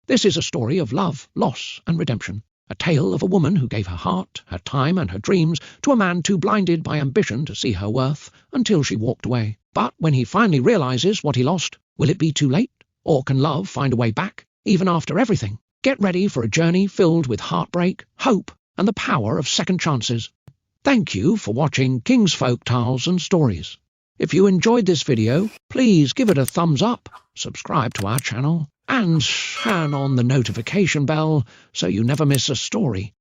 This is a story of love, loss, and redemption. A tale of a woman who gave her heart, her time, and her dreams to a man too blinded by ambition to see her worth until she walked away. But when he finally realizes what he lost, will it be too late? Or can love find a way back, even after everything? Get ready for a journey filled with heartbreak, hope, and the power of second chances. Thank you for watching King's Folk Tales and Stories. If you enjoyed this video, please give it a thumbs up, subscribe to our channel, and turn on the notification bell so you never miss a story.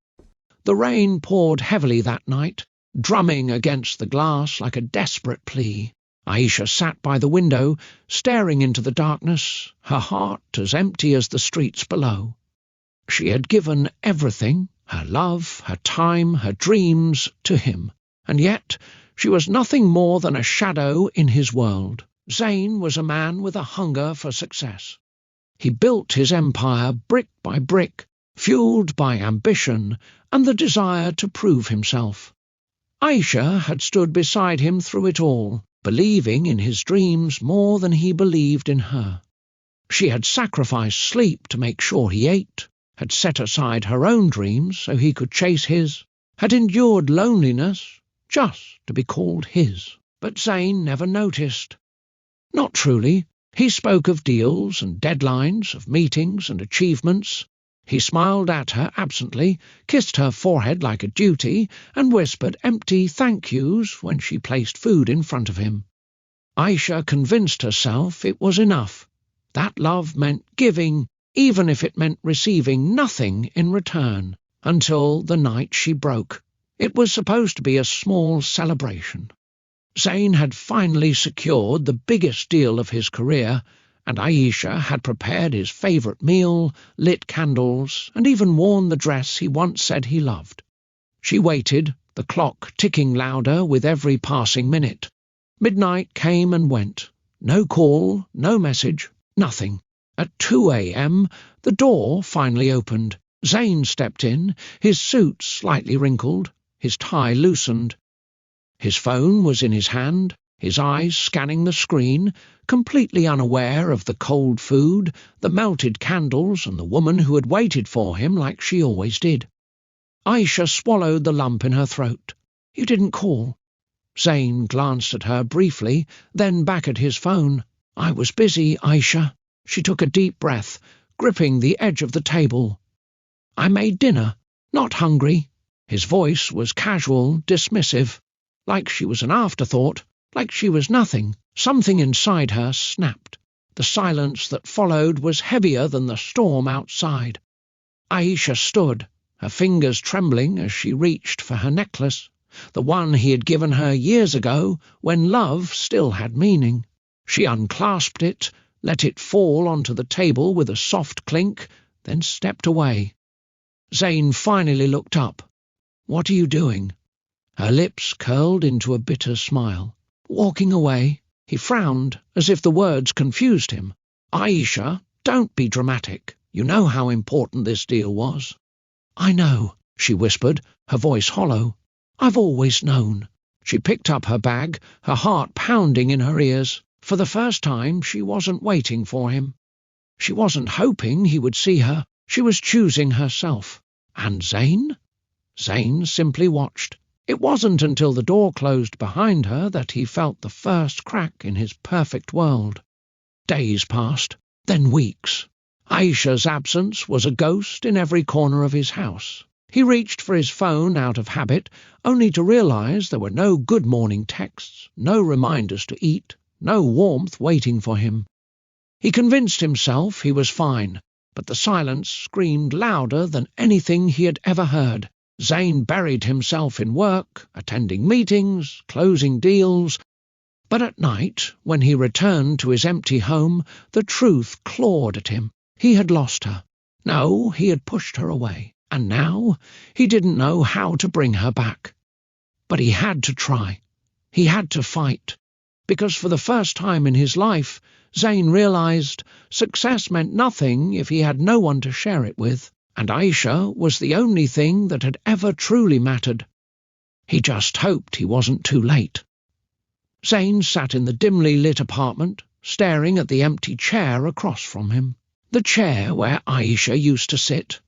The rain poured heavily that night, drumming against the glass like a desperate plea. Aisha sat by the window, staring into the darkness, her heart as empty as the streets below. She had given everything, her love, her time, her dreams, to him, and yet she was nothing more than a shadow in his world. Zain was a man with a hunger for success. He built his empire brick by brick, fueled by ambition and the desire to prove himself. Aisha had stood beside him through it all, believing in his dreams more than he believed in her. She had sacrificed sleep to make sure he ate, had set aside her own dreams so he could chase his, had endured loneliness just to be called his. But Zain never noticed. Not truly. He spoke of deals and deadlines, of meetings and achievements. He smiled at her absently, kissed her forehead like a duty, and whispered empty thank yous when she placed food in front of him. Aisha convinced herself it was enough. That love meant giving, even if it meant receiving nothing in return, until the night she broke. It was supposed to be a small celebration. Zain had finally secured the biggest deal of his career, and Aisha had prepared his favourite meal, lit candles, and even worn the dress he once said he loved. She waited, the clock ticking louder with every passing minute. Midnight came and went. No call, no message, nothing. At 2 a.m. the door finally opened. Zain stepped in, his suit slightly wrinkled, his tie loosened. His phone was in his hand, his eyes scanning the screen, completely unaware of the cold food, the melted candles, and the woman who had waited for him like she always did. Aisha swallowed the lump in her throat. "You didn't call." Zain glanced at her briefly, then back at his phone. "I was busy, Aisha." She took a deep breath, gripping the edge of the table. "I made dinner. Not hungry." His voice was casual, dismissive. Like she was an afterthought, like she was nothing. Something inside her snapped. The silence that followed was heavier than the storm outside. Aisha stood, her fingers trembling as she reached for her necklace, the one he had given her years ago when love still had meaning. She unclasped it, let it fall onto the table with a soft clink, then stepped away. Zain finally looked up. "What are you doing?" Her lips curled into a bitter smile. "Walking away." He frowned, as if the words confused him. "Aisha, don't be dramatic. You know how important this deal was." "I know," she whispered, her voice hollow. "I've always known." She picked up her bag, her heart pounding in her ears. For the first time, she wasn't waiting for him. She wasn't hoping he would see her. She was choosing herself. And Zain? Zain simply watched. It wasn't until the door closed behind her that he felt the first crack in his perfect world. Days passed, then weeks. Aisha's absence was a ghost in every corner of his house. He reached for his phone out of habit, only to realize there were no good morning texts, no reminders to eat, no warmth waiting for him. He convinced himself he was fine, but the silence screamed louder than anything he had ever heard. Zain buried himself in work, attending meetings, closing deals. But at night, when he returned to his empty home, the truth clawed at him. He had lost her. No, he had pushed her away. And now he didn't know how to bring her back. But he had to try. He had to fight. Because for the first time in his life, Zain realized success meant nothing if he had no one to share it with. And Aisha was the only thing that had ever truly mattered. He just hoped he wasn't too late. Zain sat in the dimly lit apartment, staring at the empty chair across from him. the chair where Aisha used to sit,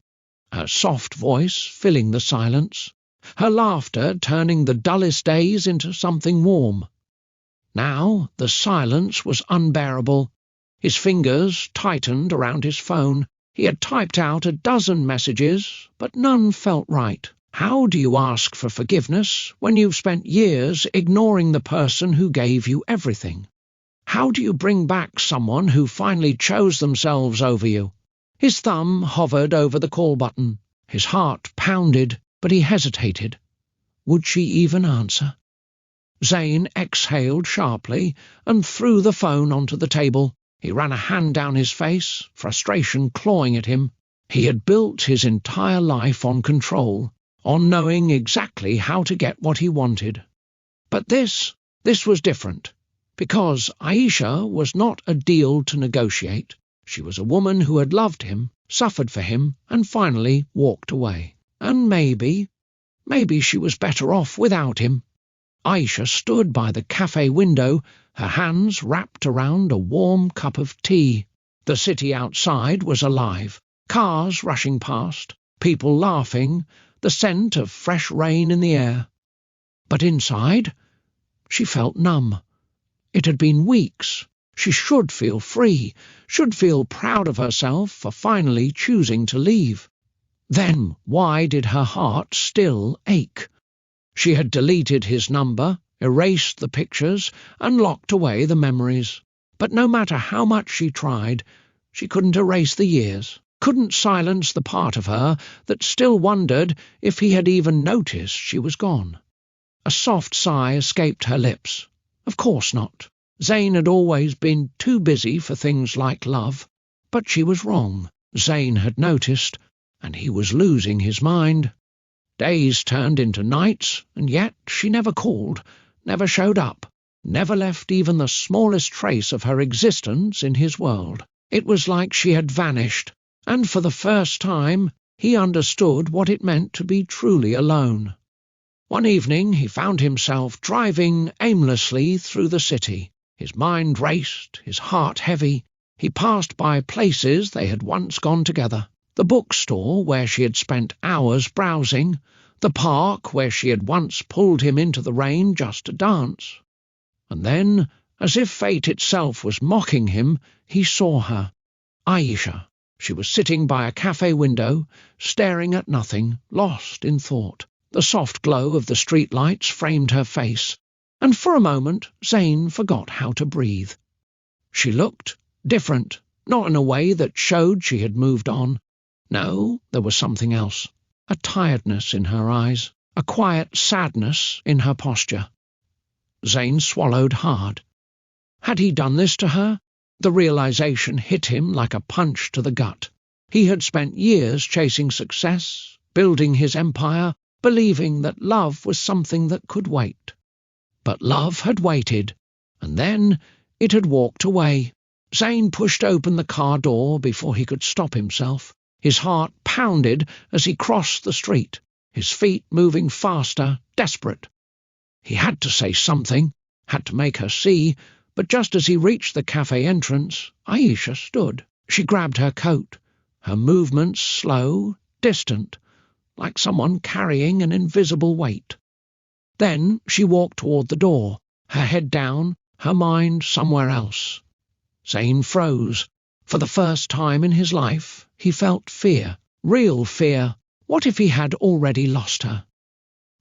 her soft voice filling the silence, her laughter turning the dullest days into something warm. Now the silence was unbearable. His fingers tightened around his phone. He had typed out a dozen messages, but none felt right. How do you ask for forgiveness when you've spent years ignoring the person who gave you everything? How do you bring back someone who finally chose themselves over you? His thumb hovered over the call button. His heart pounded, but he hesitated. Would she even answer? Zane exhaled sharply and threw the phone onto the table. He ran a hand down his face, frustration clawing at him. He had built his entire life on control, on knowing exactly how to get what he wanted. But this was different, because Aisha was not a deal to negotiate. She was a woman who had loved him, suffered for him, and finally walked away. And maybe she was better off without him. Aisha stood by the cafe window, her hands wrapped around a warm cup of tea. The city outside was alive, cars rushing past, people laughing, the scent of fresh rain in the air. But inside, she felt numb. It had been weeks. She should feel free, should feel proud of herself for finally choosing to leave. Then why did her heart still ache? She had deleted his number, erased the pictures, and locked away the memories. But no matter how much she tried, she couldn't erase the years, couldn't silence the part of her that still wondered if he had even noticed she was gone. A soft sigh escaped her lips. Of course not. Zane had always been too busy for things like love. But she was wrong. Zane had noticed, and he was losing his mind. Days turned into nights, and yet she never called, never showed up, never left even the smallest trace of her existence in his world. It was like she had vanished, and for the first time he understood what it meant to be truly alone. One evening he found himself driving aimlessly through the city. His mind raced, his heart heavy. He passed by places they had once gone together. The bookstore where she had spent hours browsing, the park where she had once pulled him into the rain just to dance. And then, as if fate itself was mocking him, he saw her. Aisha. She was sitting by a cafe window, staring at nothing, lost in thought. The soft glow of the streetlights framed her face, and for a moment Zane forgot how to breathe. She looked different, not in a way that showed she had moved on. No, there was something else, a tiredness in her eyes, a quiet sadness in her posture. Zane swallowed hard. Had he done this to her? The realization hit him like a punch to the gut. He had spent years chasing success, building his empire, believing that love was something that could wait. But love had waited, and then it had walked away. Zane pushed open the car door before he could stop himself. His heart pounded as he crossed the street, his feet moving faster, desperate. He had to say something, had to make her see, but just as he reached the cafe entrance, Aisha stood. She grabbed her coat, her movements slow, distant, like someone carrying an invisible weight. Then she walked toward the door, her head down, her mind somewhere else. Zane froze. For the first time in his life, he felt fear, real fear. What if he had already lost her?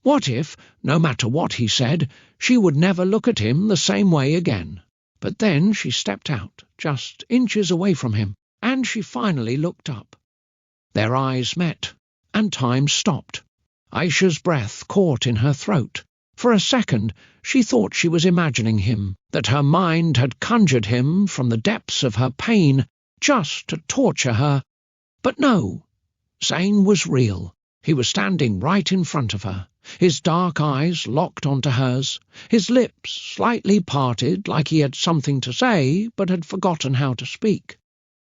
What if, no matter what he said, she would never look at him the same way again? But then she stepped out, just inches away from him, and she finally looked up. Their eyes met, and time stopped. Aisha's breath caught in her throat. For a second, she thought she was imagining him, that her mind had conjured him from the depths of her pain just to torture her. But no, Zane was real. He was standing right in front of her, his dark eyes locked onto hers, his lips slightly parted like he had something to say but had forgotten how to speak.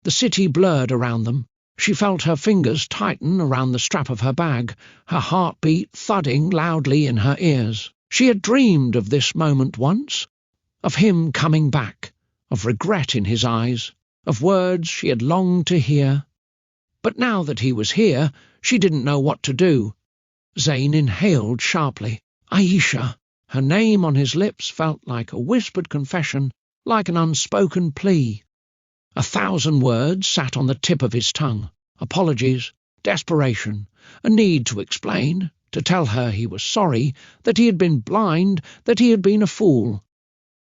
The city blurred around them. She felt her fingers tighten around the strap of her bag, her heartbeat thudding loudly in her ears. She had dreamed of this moment once, of him coming back, of regret in his eyes. of words she had longed to hear. But now that he was here, she didn't know what to do. Zayn inhaled sharply. Aisha. Her name on his lips felt like a whispered confession, like an unspoken plea. 1,000 words sat on the tip of his tongue. Apologies, desperation, a need to explain, to tell her he was sorry, that he had been blind, that he had been a fool.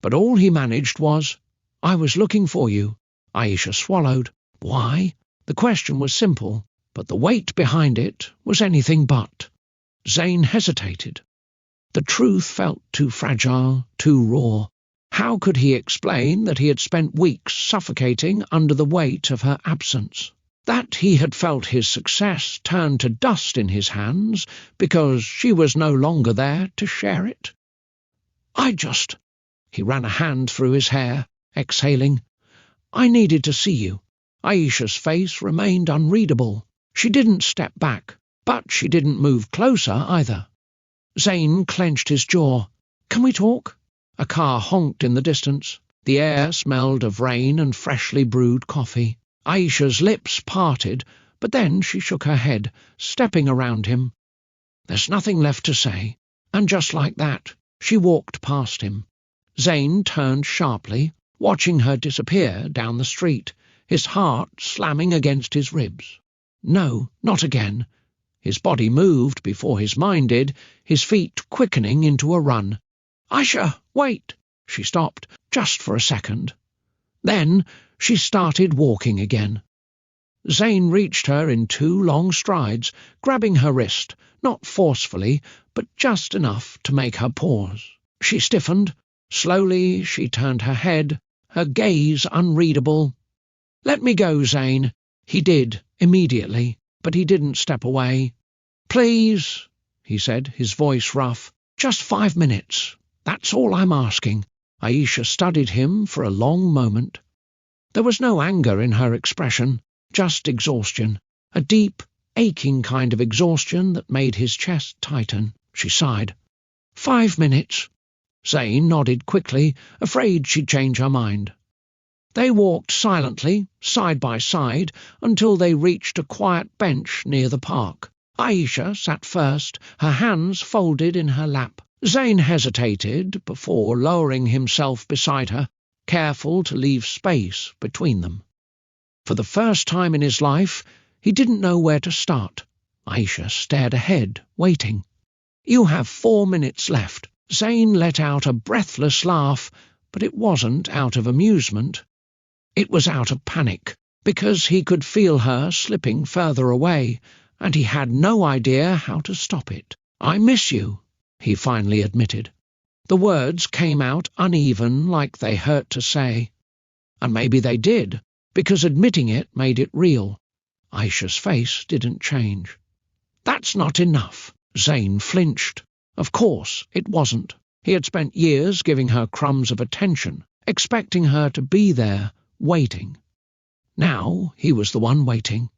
But all he managed was, "I was looking for you." Aisha swallowed. Why? The question was simple, but the weight behind it was anything but. Zayn hesitated. The truth felt too fragile, too raw. How could he explain that he had spent weeks suffocating under the weight of her absence? That he had felt his success turn to dust in his hands because she was no longer there to share it? He ran a hand through his hair, exhaling. I needed to see you. Aisha's face remained unreadable. She didn't step back, but she didn't move closer either. Zayn clenched his jaw. Can we talk? A car honked in the distance. The air smelled of rain and freshly brewed coffee. Aisha's lips parted, but then she shook her head, stepping around him. There's nothing left to say. And just like that, she walked past him. Zayn turned sharply, watching her disappear down the street, his heart slamming against his ribs. No, not again. His body moved before his mind did, his feet quickening into a run. Aisha, wait! She stopped, just for a second. Then she started walking again. Zayn reached her in 2 long strides, grabbing her wrist, not forcefully, but just enough to make her pause. She stiffened. Slowly she turned her head, her gaze unreadable. Let me go, Zayn. He did, immediately, but he didn't step away. Please, he said, his voice rough. Just 5 minutes. That's all I'm asking. Aisha studied him for a long moment. There was no anger in her expression, just exhaustion, a deep, aching kind of exhaustion that made his chest tighten. She sighed. 5 minutes. Zayn nodded quickly, afraid she'd change her mind. They walked silently, side by side, until they reached a quiet bench near the park. Aisha sat first, her hands folded in her lap. Zayn hesitated before lowering himself beside her, careful to leave space between them. For the first time in his life, he didn't know where to start. Aisha stared ahead, waiting. You have 4 minutes left. Zayn let out a breathless laugh, but it wasn't out of amusement. It was out of panic, because he could feel her slipping further away, and he had no idea how to stop it. I miss you, he finally admitted. The words came out uneven, like they hurt to say. And maybe they did, because admitting it made it real. Aisha's face didn't change. That's not enough. Zayn flinched. Of course it wasn't. He had spent years giving her crumbs of attention, expecting her to be there, waiting. Now he was the one waiting.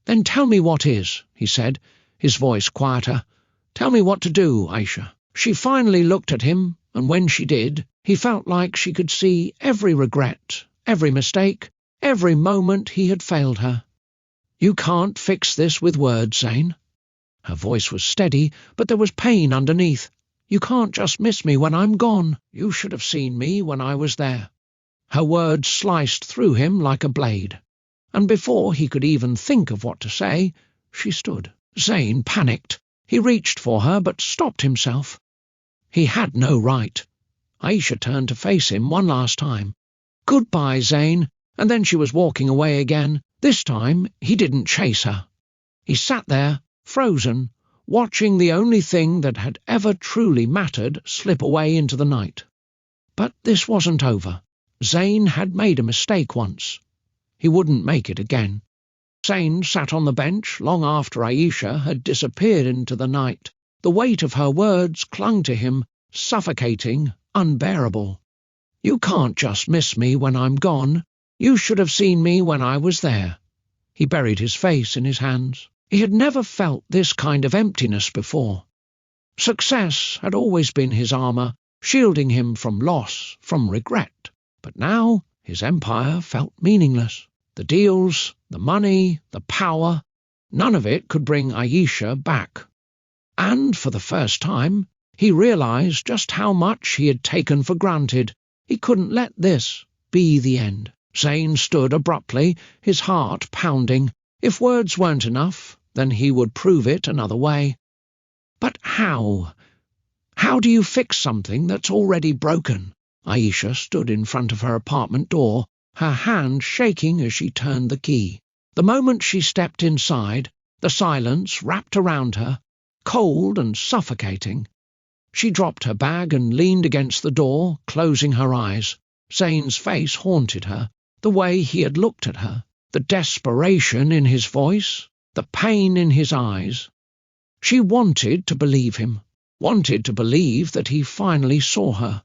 Then tell me what is, he said, his voice quieter. Tell me what to do, Aisha. She finally looked at him, and when she did, he felt like she could see every regret, every mistake, every moment he had failed her. You can't fix this with words, Zayn. Her voice was steady, but there was pain underneath. You can't just miss me when I'm gone. You should have seen me when I was there. Her words sliced through him like a blade, and before he could even think of what to say, she stood. Zayn panicked. He reached for her, but stopped himself. He had no right. Aisha turned to face him one last time. Goodbye, Zayn, and then she was walking away again. This time he didn't chase her. He sat there, frozen, watching the only thing that had ever truly mattered slip away into the night. But this wasn't over. Zayn had made a mistake once. He wouldn't make it again. Zayn sat on the bench long after Aisha had disappeared into the night. The weight of her words clung to him, suffocating, unbearable. You can't just miss me when I'm gone. You should have seen me when I was there. He buried his face in his hands. He had never felt this kind of emptiness before. Success had always been his armour, shielding him from loss, from regret. But now His empire felt meaningless. The deals, the money, the power, none of it could bring Aisha back. And for the first time, he realized just how much he had taken for granted. He couldn't let this be the end. Zane stood abruptly, his heart pounding. If words weren't enough, then he would prove it another way. But how? How do you fix something that's already broken? Aisha stood in front of her apartment door, her hand shaking as she turned the key. The moment she stepped inside, the silence wrapped around her, cold and suffocating. She dropped her bag and leaned against the door, closing her eyes. Zane's face haunted her, the way he had looked at her, the desperation in his voice, the pain in his eyes. She wanted to believe him, wanted to believe that he finally saw her,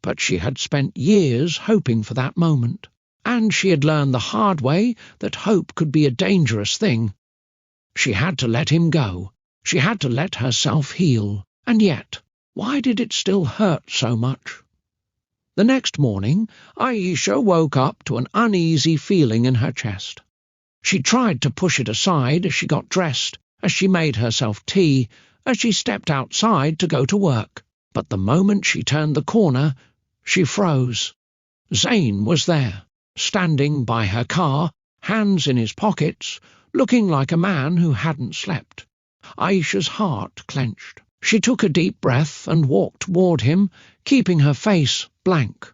but she had spent years hoping for that moment, and she had learned the hard way that hope could be a dangerous thing. She had to let him go. She had to let herself heal. And yet, why did it still hurt so much? The next morning, Aisha woke up to an uneasy feeling in her chest. She tried to push it aside as she got dressed, as she made herself tea, as she stepped outside to go to work. But the moment she turned the corner, she froze. Zane was there, standing by her car, hands in his pockets, looking like a man who hadn't slept. Aisha's heart clenched. She took a deep breath and walked toward him, keeping her face blank.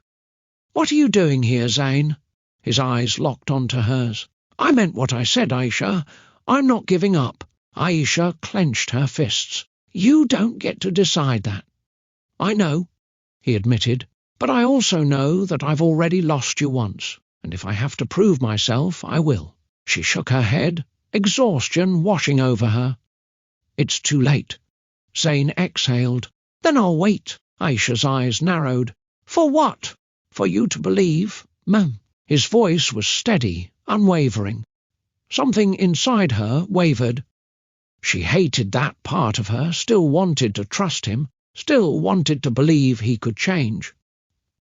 "What are you doing here, Zane?" His eyes locked onto hers. "I meant what I said, Aisha. I'm not giving up." Aisha clenched her fists. "You don't get to decide that." "I know," he admitted, "but I also know that I've already lost you once, and if I have to prove myself, I will." She shook her head, exhaustion washing over her. "It's too late." Zane exhaled. "Then I'll wait." Aisha's eyes narrowed. "For what?" "For you to believe, Ma'am." His voice was steady, unwavering. Something inside her wavered. She hated that part of her, still wanted to trust him, still wanted to believe he could change.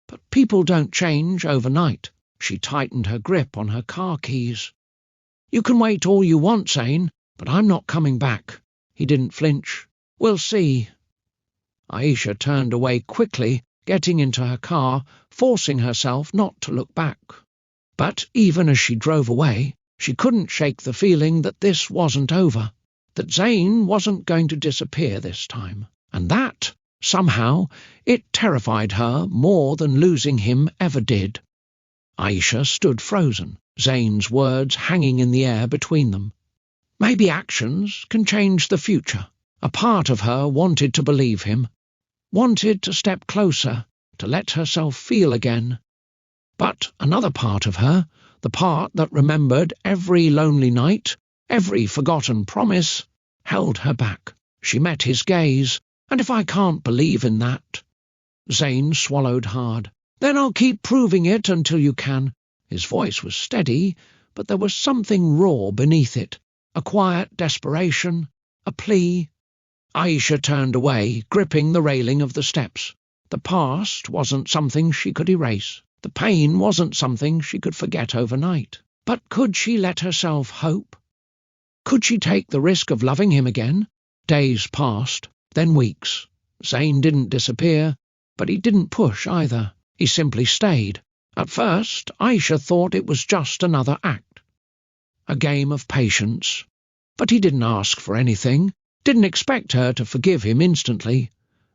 But people don't change overnight. She tightened her grip on her car keys. "You can wait all you want, Zane, but I'm not coming back." He didn't flinch. "We'll see." Aisha turned away quickly, getting into her car, forcing herself not to look back. But even as she drove away, she couldn't shake the feeling that this wasn't over, that Zane wasn't going to disappear this time, and that, somehow, it terrified her more than losing him ever did. Aisha stood frozen, Zane's words hanging in the air between them. Maybe actions can change the future. A part of her wanted to believe him, wanted to step closer, to let herself feel again. But another part of her, the part that remembered every lonely night, every forgotten promise, held her back. She met his gaze, and if I can't believe in that... Zane swallowed hard. "Then I'll keep proving it until you can." His voice was steady, but there was something raw beneath it, a quiet desperation, a plea. Aisha turned away, gripping the railing of the steps. The past wasn't something she could erase. The pain wasn't something she could forget overnight. But could she let herself hope? Could she take the risk of loving him again? Days passed, then weeks. Zane didn't disappear, but he didn't push either. He simply stayed. At first, Aisha thought it was just another act, a game of patience. But he didn't ask for anything, didn't expect her to forgive him instantly.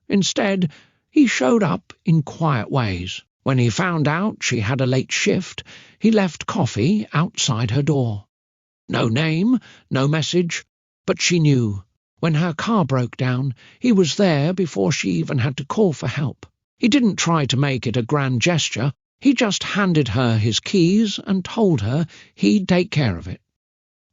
Instead, he showed up in quiet ways. When he found out she had a late shift, he left coffee outside her door. No name, no message, but she knew. When her car broke down, he was there before she even had to call for help. He didn't try to make it a grand gesture, he just handed her his keys and told her he'd take care of it.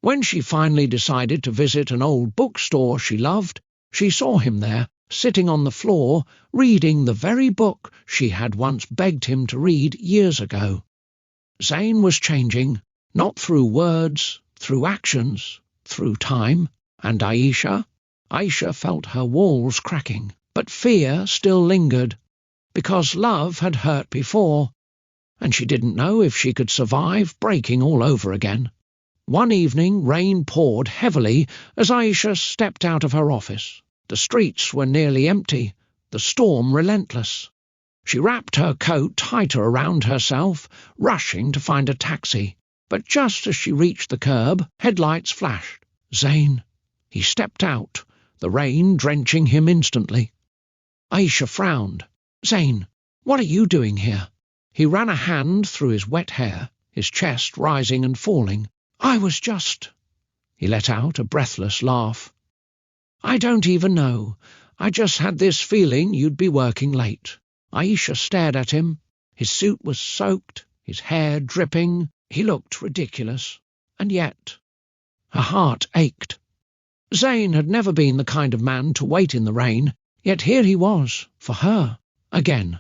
When she finally decided to visit an old bookstore she loved, she saw him there, sitting on the floor, reading the very book she had once begged him to read years ago. Zane was changing, not through words, through actions, through time. And Aisha felt her walls cracking, but fear still lingered, because love had hurt before. and she didn't know if she could survive breaking all over again. One evening rain poured heavily as Aisha stepped out of her office. The streets were nearly empty, the storm relentless. She wrapped her coat tighter around herself, rushing to find a taxi. But just as she reached the curb, headlights flashed. Zain. He stepped out, the rain drenching him instantly. Aisha frowned. Zain, what are you doing here? He ran a hand through his wet hair, his chest rising and falling. I was just... He let out a breathless laugh. I don't even know. I just had this feeling you'd be working late. Aisha stared at him. His suit was soaked, his hair dripping. He looked ridiculous. And yet... Her heart ached. Zain had never been the kind of man to wait in the rain, yet here he was, for her, again.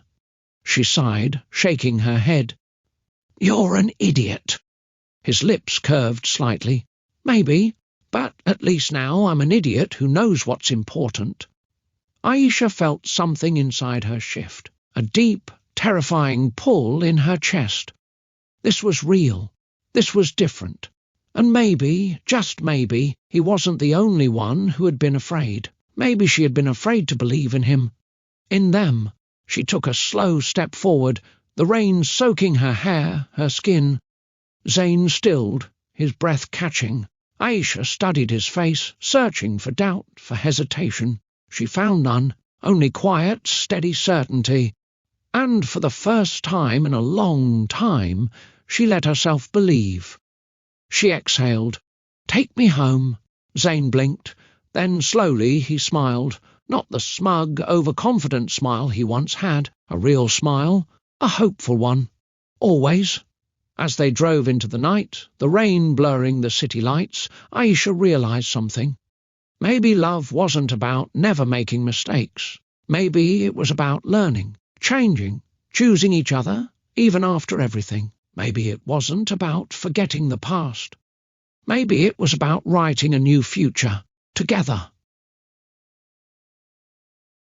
She sighed, shaking her head. You're an idiot. His lips curved slightly. Maybe, but at least now I'm an idiot who knows what's important. Aisha felt something inside her shift, a deep, terrifying pull in her chest. This was real. This was different. And maybe, just maybe, he wasn't the only one who had been afraid. Maybe she had been afraid to believe in him. In them. She took a slow step forward, the rain soaking her hair, her skin. Zain stilled, his breath catching. Aisha studied his face, searching for doubt, for hesitation. She found none, only quiet, steady certainty. And for the first time in a long time, she let herself believe. She exhaled. Take me home. Zain blinked. Then slowly he smiled, not the smug, overconfident smile he once had, a real smile, a hopeful one. Always. As they drove into the night, the rain blurring the city lights, Aisha realized something. Maybe love wasn't about never making mistakes. Maybe it was about learning, changing, choosing each other, even after everything. Maybe it wasn't about forgetting the past. Maybe it was about writing a new future, together.